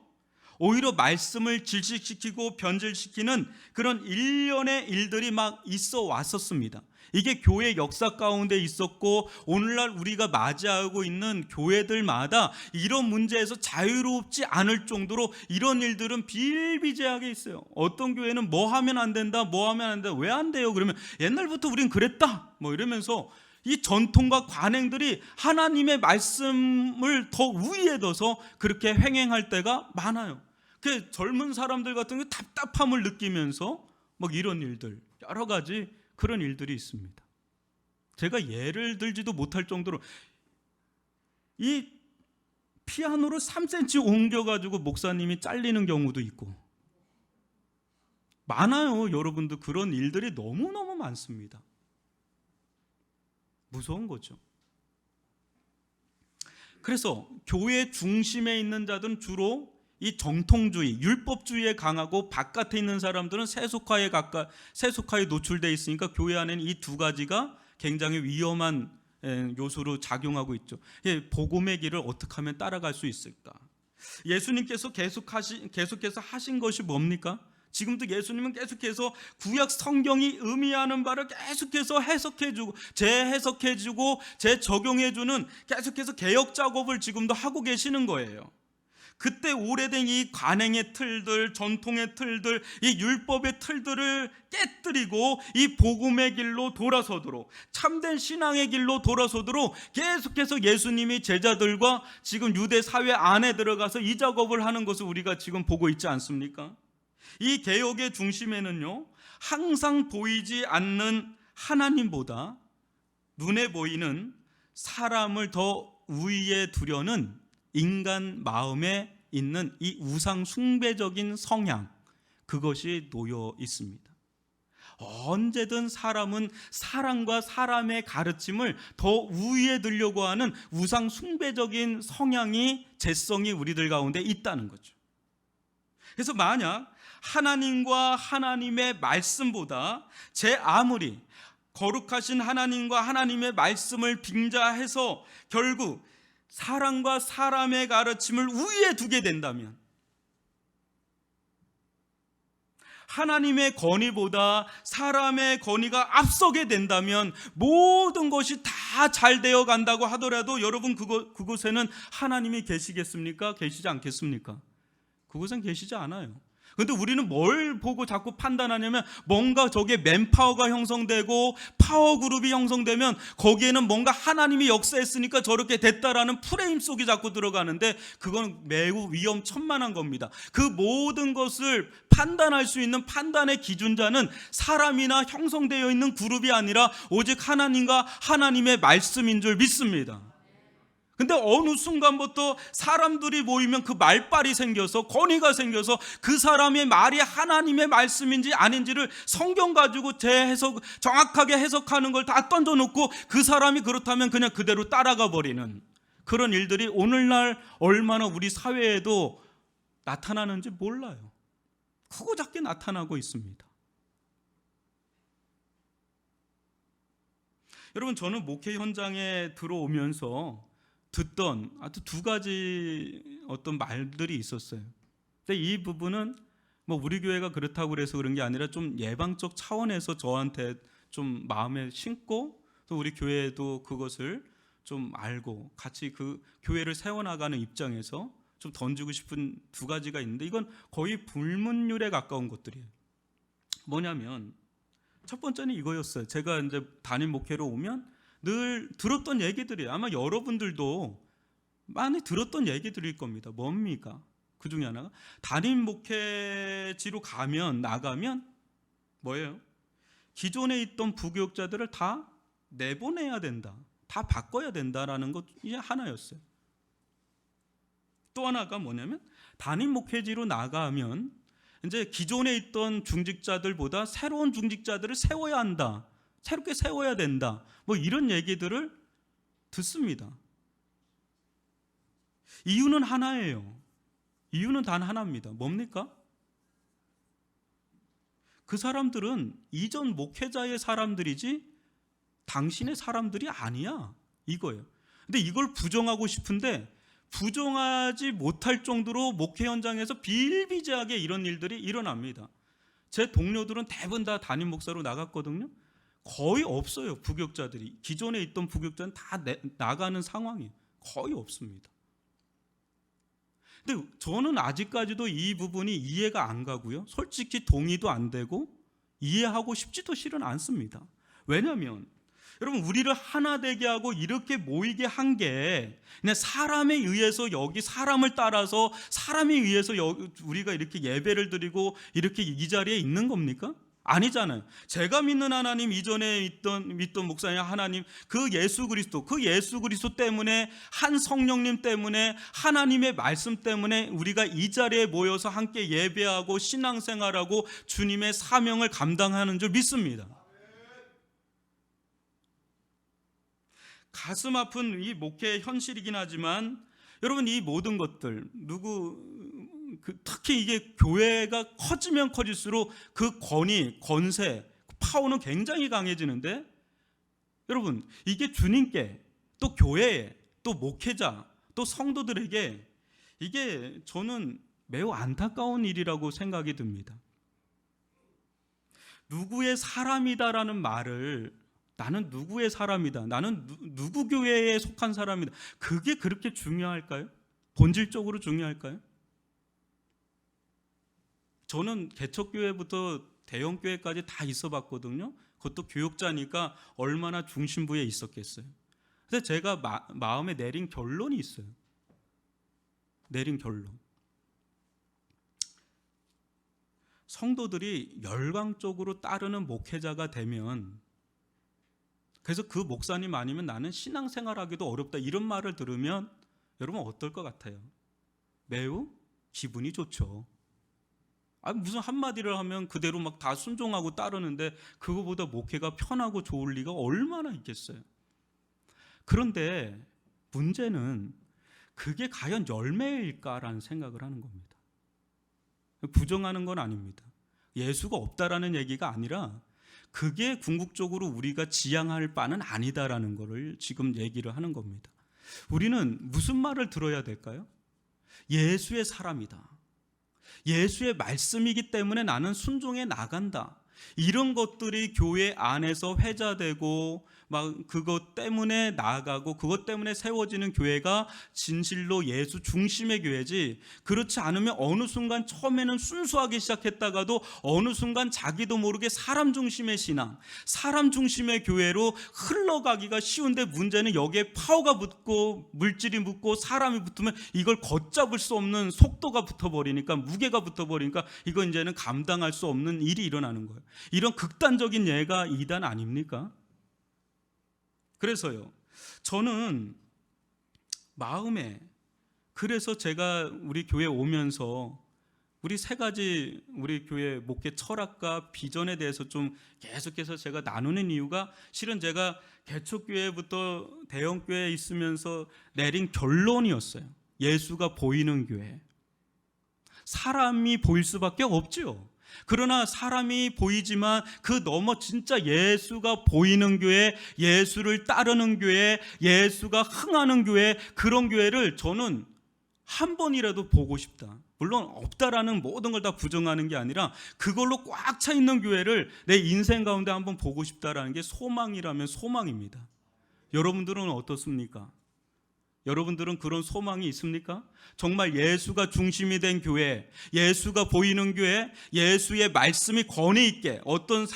오히려 말씀을 질식시키고 변질시키는 그런 일련의 일들이 막 있어 왔었습니다. 이게 교회 역사 가운데 있었고, 오늘날 우리가 맞이하고 있는 교회들마다 이런 문제에서 자유롭지 않을 정도로 이런 일들은 비일비재하게 있어요. 어떤 교회는 뭐 하면 안 된다, 뭐 하면 안 된다, 왜 안 돼요? 그러면 옛날부터 우린 그랬다, 뭐 이러면서 이 전통과 관행들이 하나님의 말씀을 더 우위에 둬서 그렇게 횡행할 때가 많아요. 그 젊은 사람들 같은 경우 답답함을 느끼면서 막 이런 일들, 여러 가지 그런 일들이 있습니다. 제가 예를 들지도 못할 정도로 이 피아노를 3cm 옮겨가지고 목사님이 잘리는 경우도 있고 많아요. 여러분들 그런 일들이 너무너무 많습니다. 무서운 거죠. 그래서 교회 중심에 있는 자들은 주로 이 정통주의, 율법주의에 강하고 바깥에 있는 사람들은 세속화에 노출되어 있으니까 교회 안에는 이 두 가지가 굉장히 위험한 요소로 작용하고 있죠. 복음의 길을 어떻게 하면 따라갈 수 있을까? 예수님께서 계속해서 하신 것이 뭡니까? 지금도 예수님은 계속해서 구약 성경이 의미하는 바를 계속해서 해석해주고 재해석해주고 재적용해주는 계속해서 개혁 작업을 지금도 하고 계시는 거예요. 그때 오래된 이 관행의 틀들, 전통의 틀들, 이 율법의 틀들을 깨뜨리고 이 복음의 길로 돌아서도록, 참된 신앙의 길로 돌아서도록 계속해서 예수님이 제자들과 지금 유대 사회 안에 들어가서 이 작업을 하는 것을 우리가 지금 보고 있지 않습니까? 이 개혁의 중심에는요, 항상 보이지 않는 하나님보다 눈에 보이는 사람을 더 우위에 두려는 인간 마음에 있는 이 우상 숭배적인 성향, 그것이 놓여 있습니다. 언제든 사람은 사람과 사람의 가르침을 더 우위에 두려고 하는 우상 숭배적인 성향이 재성이 우리들 가운데 있다는 거죠. 그래서 만약 하나님과 하나님의 말씀보다 제 아무리 거룩하신 하나님과 하나님의 말씀을 빙자해서 결국 사람과 사람의 가르침을 우위에 두게 된다면, 하나님의 건의보다 사람의 건의가 앞서게 된다면 모든 것이 다 잘 되어 간다고 하더라도 여러분 그곳에는 하나님이 계시겠습니까? 계시지 않겠습니까? 그곳엔 계시지 않아요. 그런데 우리는 뭘 보고 자꾸 판단하냐면 뭔가 저게 맨파워가 형성되고 파워그룹이 형성되면 거기에는 뭔가 하나님이 역사했으니까 저렇게 됐다라는 프레임 속에 자꾸 들어가는데 그건 매우 위험천만한 겁니다. 그 모든 것을 판단할 수 있는 판단의 기준자는 사람이나 형성되어 있는 그룹이 아니라 오직 하나님과 하나님의 말씀인 줄 믿습니다. 근데 어느 순간부터 사람들이 모이면 그 말빨이 생겨서 권위가 생겨서 그 사람의 말이 하나님의 말씀인지 아닌지를 성경 가지고 정확하게 해석하는 걸 다 던져놓고 그 사람이 그렇다면 그냥 그대로 따라가 버리는 그런 일들이 오늘날 얼마나 우리 사회에도 나타나는지 몰라요. 크고 작게 나타나고 있습니다. 여러분, 저는 목회 현장에 들어오면서 듣던 아주 두 가지 어떤 말들이 있었어요. 근데 이 부분은 뭐 우리 교회가 그렇다고 그래서 그런 게 아니라 좀 예방적 차원에서 저한테 좀 마음에 심고 또 우리 교회도 그것을 좀 알고 같이 그 교회를 세워나가는 입장에서 좀 던지고 싶은 두 가지가 있는데 이건 거의 불문율에 가까운 것들이에요. 뭐냐면 첫 번째는 이거였어요. 제가 이제 담임 목회로 오면 늘 들었던 얘기들이에요. 아마 여러분들도 많이 들었던 얘기들일 겁니다. 뭡니까? 그 중에 하나가 담임 목회지로 나가면 뭐예요? 기존에 있던 부교육자들을 다 내보내야 된다. 다 바꿔야 된다라는 것이 하나였어요. 또 하나가 뭐냐면 담임 목회지로 나가면 이제 기존에 있던 중직자들보다 새로운 중직자들을 세워야 한다. 새롭게 세워야 된다. 뭐 이런 얘기들을 듣습니다. 이유는 하나예요. 이유는 단 하나입니다. 뭡니까? 그 사람들은 이전 목회자의 사람들이지 당신의 사람들이 아니야. 이거예요. 근데 이걸 부정하고 싶은데 부정하지 못할 정도로 목회 현장에서 비일비재하게 이런 일들이 일어납니다. 제 동료들은 대부분 다 담임 목사로 나갔거든요. 거의 없어요. 부교육자들이. 기존에 있던 부교육자는 다 나가는 상황이 거의 없습니다. 근데 저는 아직까지도 이 부분이 이해가 안 가고요. 솔직히 동의도 안 되고 이해하고 싶지도 실은 않습니다. 왜냐하면 여러분, 우리를 하나 되게 하고 이렇게 모이게 한 게 그냥 사람에 의해서, 여기 사람을 따라서 사람에 의해서 우리가 이렇게 예배를 드리고 이렇게 이 자리에 있는 겁니까? 아니잖아요. 제가 믿는 하나님, 이전에 믿던 목사님 하나님, 그 예수 그리스도 때문에, 한 성령님 때문에, 하나님의 말씀 때문에 우리가 이 자리에 모여서 함께 예배하고 신앙생활하고 주님의 사명을 감당하는 줄 믿습니다. 가슴 아픈 이 목회의 현실이긴 하지만 여러분, 이 모든 것들 특히 이게 교회가 커지면 커질수록 그 권세, 파워는 굉장히 강해지는데, 여러분, 이게 주님께, 또 교회에, 또 목회자, 또 성도들에게 이게 저는 매우 안타까운 일이라고 생각이 듭니다. 누구의 사람이다라는 말을, 나는 누구의 사람이다, 나는 누구 교회에 속한 사람이다, 그게 그렇게 중요할까요? 본질적으로 중요할까요? 저는 개척교회부터 대형교회까지 다 있어봤거든요. 그것도 교육자니까 얼마나 중심부에 있었겠어요. 근데 제가 마음에 내린 결론이 있어요. 내린 결론. 성도들이 열광적으로 따르는 목회자가 되면, 그래서 그 목사님 아니면 나는 신앙생활하기도 어렵다, 이런 말을 들으면 여러분 어떨 것 같아요? 매우 기분이 좋죠. 무슨 한마디를 하면 그대로 막 다 순종하고 따르는데 그거보다 목회가 편하고 좋을 리가 얼마나 있겠어요. 그런데 문제는 그게 과연 열매일까라는 생각을 하는 겁니다. 부정하는 건 아닙니다. 예수가 없다라는 얘기가 아니라 그게 궁극적으로 우리가 지향할 바는 아니다라는 것을 지금 얘기를 하는 겁니다. 우리는 무슨 말을 들어야 될까요? 예수의 사람이다, 예수의 말씀이기 때문에 나는 순종해 나간다, 이런 것들이 교회 안에서 회자되고 막 그것 때문에 나아가고 그것 때문에 세워지는 교회가 진실로 예수 중심의 교회지, 그렇지 않으면 어느 순간 처음에는 순수하게 시작했다가도 어느 순간 자기도 모르게 사람 중심의 신앙, 사람 중심의 교회로 흘러가기가 쉬운데, 문제는 여기에 파워가 붙고 물질이 붙고 사람이 붙으면 이걸 걷잡을 수 없는 속도가 붙어버리니까, 무게가 붙어버리니까 이건 이제는 감당할 수 없는 일이 일어나는 거예요. 이런 극단적인 예가 이단 아닙니까? 그래서요, 저는 마음에, 그래서 제가 우리 교회 오면서 우리 세 가지 우리 교회 목회 철학과 비전에 대해서 좀 계속해서 제가 나누는 이유가, 실은 제가 개척교회부터 대형교회에 있으면서 내린 결론이었어요. 예수가 보이는 교회. 사람이 보일 수밖에 없죠. 그러나 사람이 보이지만 그 너머 진짜 예수가 보이는 교회, 예수를 따르는 교회, 예수가 흥하는 교회, 그런 교회를 저는 한 번이라도 보고 싶다. 물론 없다라는 모든 걸 다 부정하는 게 아니라 그걸로 꽉 차 있는 교회를 내 인생 가운데 한번 보고 싶다라는 게 소망이라면 소망입니다. 여러분들은 어떻습니까? 여러분들은 그런 소망이 있습니까? 정말 예수가 중심이 된 교회, 예수가 보이는 교회, 예수의 말씀이 권위 있게, 어떤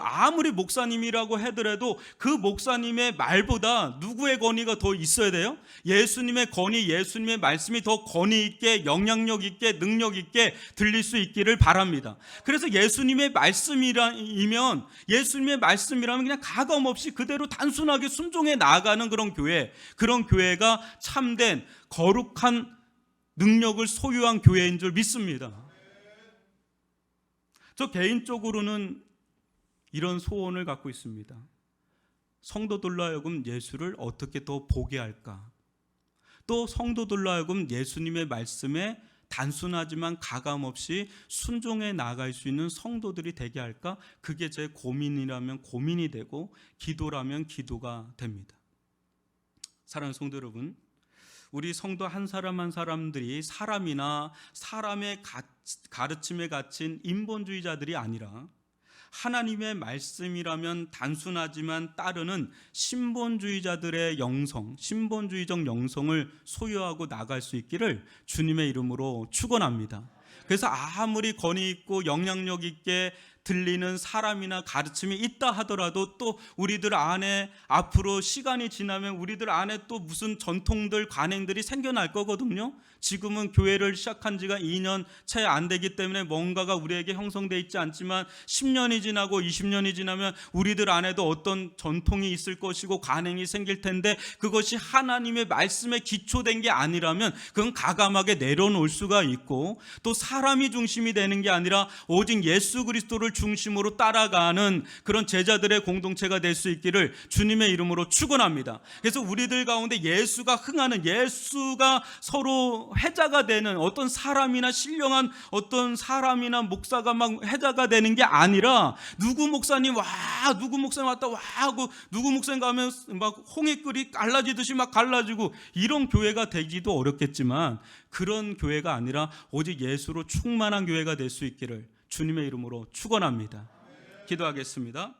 아무리 목사님이라고 하더라도 그 목사님의 말보다 누구의 권위가 더 있어야 돼요? 예수님의 권위, 예수님의 말씀이 더 권위 있게, 영향력 있게, 능력 있게 들릴 수 있기를 바랍니다. 그래서 예수님의 말씀이라면 그냥 가감 없이 그대로 단순하게 순종해 나아가는 그런 교회가 참된 거룩한 능력을 소유한 교회인 줄 믿습니다. 저 개인적으로는 이런 소원을 갖고 있습니다. 성도들로 하여금 예수를 어떻게 더 보게 할까? 또 성도들로 하여금 예수님의 말씀에 단순하지만 가감없이 순종해 나갈 수 있는 성도들이 되게 할까? 그게 제 고민이라면 고민이 되고, 기도라면 기도가 됩니다. 사랑하는 성도 여러분, 우리 성도 한 사람 한 사람들이 사람이나 사람의 가르침에 갇힌 인본주의자들이 아니라 하나님의 말씀이라면 단순하지만 따르는 신본주의자들의 영성, 신본주의적 영성을 소유하고 나갈 수 있기를 주님의 이름으로 축원합니다. 그래서 아무리 권위 있고 영향력 있게 들리는 사람이나 가르침이 있다 하더라도 또 우리들 안에 앞으로 시간이 지나면 우리들 안에 또 무슨 전통들, 관행들이 생겨날 거거든요. 지금은 교회를 시작한 지가 2년 채 안 되기 때문에 뭔가가 우리에게 형성되어 있지 않지만 10년이 지나고 20년이 지나면 우리들 안에도 어떤 전통이 있을 것이고 관행이 생길 텐데, 그것이 하나님의 말씀에 기초된 게 아니라면 그건 가감하게 내려놓을 수가 있고, 또 사람이 중심이 되는 게 아니라 오직 예수 그리스도를 중심으로 따라가는 그런 제자들의 공동체가 될 수 있기를 주님의 이름으로 축원합니다. 그래서 우리들 가운데 예수가 흥하는, 예수가 서로 해자가 되는 어떤 사람이나 신령한 어떤 사람이나 목사가 막 해자가 되는 게 아니라, 누구 목사님 와, 누구 목사님 왔다 와 하고 누구 목사님 가면 막 홍해끓이 갈라지듯이 막 갈라지고, 이런 교회가 되기도 어렵겠지만 그런 교회가 아니라 오직 예수로 충만한 교회가 될 수 있기를 주님의 이름으로 축원합니다. 기도하겠습니다.